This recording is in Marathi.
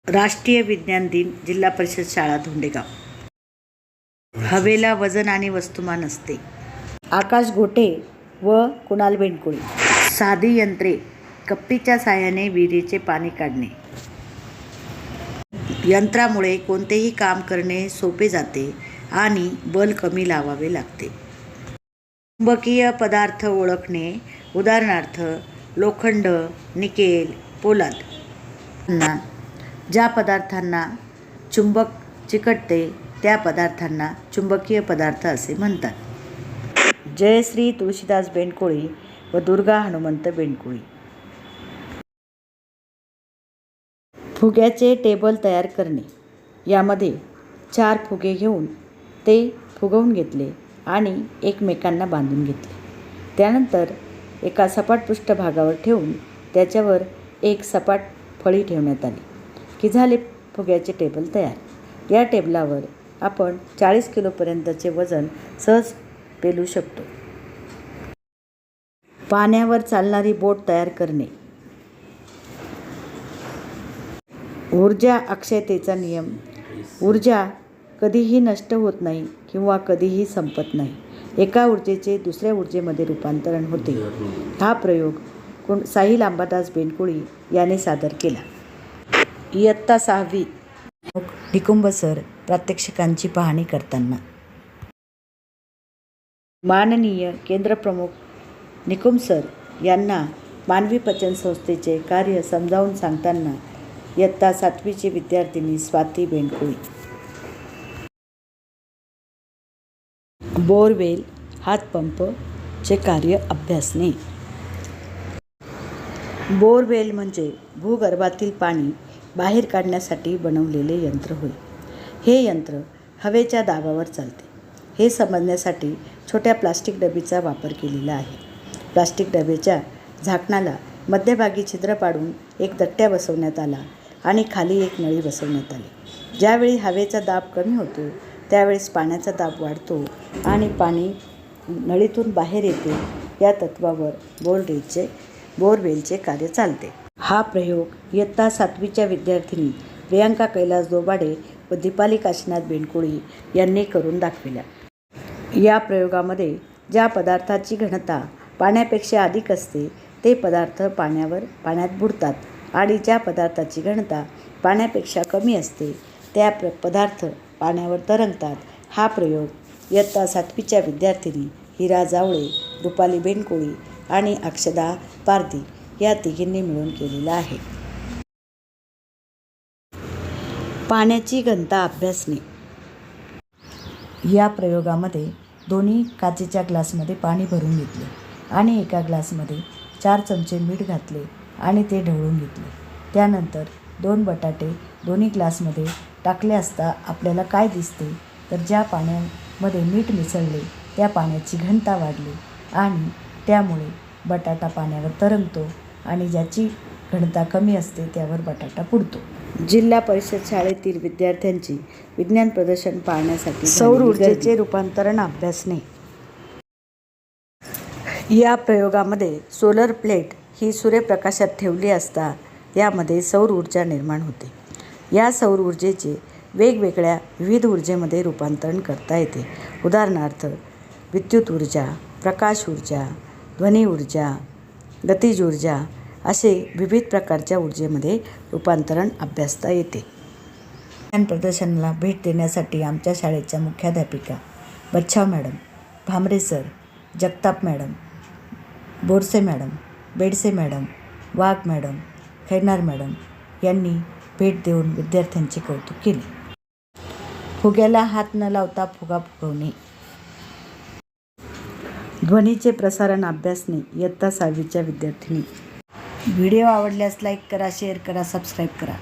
राष्ट्रीय विज्ञान दिन, जिल्हा परिषद शाळा धोंडेगाव. हवेला वजन आणि वस्तुमान असते. आकाश गोटे व कुणाल बेंडकुळे. साधी यंत्रे, कप्पीच्या साहाय्याने विहिरीचे पाणी काढणे. यंत्रामुळे कोणतेही काम करणे सोपे जाते आणि बल कमी लावावे लागते. चुंबकीय पदार्थ ओळखणे, उदाहरणार्थ लोखंड, निकेल, पोलाद. ज्या पदार्थांना चुंबक चिकटते त्या पदार्थांना चुंबकीय पदार्थ असे म्हणतात. जयश्री तुळशीदास बेंडकुळे व दुर्गा हनुमंत बेंडकुळे. फुग्याचे टेबल तयार करणे. यामध्ये 4 फुगे घेऊन ते फुगवून घेतले आणि एकमेकांना बांधून घेतले. त्यानंतर एका सपाट पृष्ठभागावर ठेवून त्याच्यावर एक सपाट फळी ठेवण्यात आली की झाले फुग्याचे टेबल तयार. या टेबलावर आपण 40 किलोपर्यंतचे वजन सहज पेलू शकतो. पाण्यावर चालणारी बोट तयार करणे. ऊर्जा अक्षयतेचा नियम. ऊर्जा कधीही नष्ट होत नाही किंवा कधीही संपत नाही. एका ऊर्जेचे दुसऱ्या ऊर्जेमध्ये रूपांतरण होते. हा प्रयोग साहिल अंबादास बेंडकुळे याने सादर केला. इयत्ता 6वी. निकुंभ सर प्रात्यक्षिकांची पाहणी करताना. माननीय केंद्रप्रमुख निकुंभ सर यांना मानवी पचन संस्थेचे कार्य समजावून सांगताना इयत्ता 7वीची विद्यार्थिनी स्वाती बेंडकुळे. बोरवेल हातपंप चे कार्य अभ्यासणे. बोरवेल म्हणजे भूगर्भातील पाणी बाहेर काढण्यासाठी बनवलेले यंत्र होय. हे यंत्र हवेच्या दाबावर चालते. हे समजण्यासाठी छोट्या प्लास्टिक डबीचा वापर केलेला आहे. प्लास्टिक डब्याच्या झाकणाला मध्यभागी छिद्र पाडून एक दट्ट्या बसवण्यात आला आणि खाली एक नळी बसवण्यात आली. ज्यावेळी हवेचा दाब कमी होतो त्यावेळेस पाण्याचा दाब वाढतो आणि पाणी नळीतून बाहेर येते. या तत्त्वावर बोरवेलचे कार्य चालते. हा प्रयोग इयत्ता 7वीच्या विद्यार्थिनी प्रियांका कैलास दोबाडे व दीपाली काशीनाथ बेंडकुळे यांनी करून दाखविला. या प्रयोगामध्ये ज्या पदार्थाची घनता पाण्यापेक्षा अधिक असते ते पदार्थ पाण्यात बुडतात आणि ज्या पदार्थाची घनता पाण्यापेक्षा कमी असते त्या पदार्थ पाण्यावर तरंगतात. हा प्रयोग इयत्ता 7वीच्या विद्यार्थिनी हिरा जावळे, रुपाली बेंडकुळे आणि अक्षदा पारधी या तिघींनी मिळून केलेला आहे. पाण्याची घनता अभ्यासणे. या प्रयोगामध्ये दोन्ही काचेच्या ग्लासमध्ये पाणी भरून घेतले आणि एका ग्लासमध्ये 4 चमचे मीठ घातले आणि ते ढवळून घेतले. त्यानंतर 2 बटाटे दोन्ही ग्लासमध्ये टाकले असता आपल्याला काय दिसते तर ज्या पाण्यामध्ये मीठ मिसळले त्या पाण्याची घनता वाढली आणि त्यामुळे बटाटा पाण्यावर तरंगतो आणि ज्याची घनता कमी असते त्यावर बटाटा बुडतो. जिल्हा परिषद शाळेतील विद्यार्थ्यांची विज्ञान प्रदर्शन पाहण्यासाठी सौर ऊर्जेचे रूपांतरण अभ्यासणे. या प्रयोगामध्ये सोलर प्लेट ही सूर्यप्रकाशात ठेवली असता यामध्ये सौर ऊर्जा निर्माण होते. या सौर ऊर्जेचे वेगवेगळ्या विविध ऊर्जेमध्ये रूपांतरण करता येते. उदाहरणार्थ विद्युत ऊर्जा, प्रकाश ऊर्जा, ध्वनी ऊर्जा, गतिज ऊर्जा असे विविध प्रकारच्या ऊर्जेमध्ये रूपांतरण अभ्यासता येते. विज्ञान प्रदर्शनाला भेट देण्यासाठी आमच्या शाळेच्या मुख्याध्यापिका Bachhav madam, Bhamre sir, Jagtap madam, Borse madam, Bedse madam, Wagh madam, Khairnar madam यांनी भेट देऊन विद्यार्थ्यांचे कौतुक केले. फुग्याला हात न लावता फुगा फुगवणे. ध्वनीचे प्रसारण अभ्यासणे. इयत्ता 6वीच्या विद्यार्थिनी. व्हिडिओ आवडल्यास लाईक करा, शेअर करा, सबस्क्राईब करा.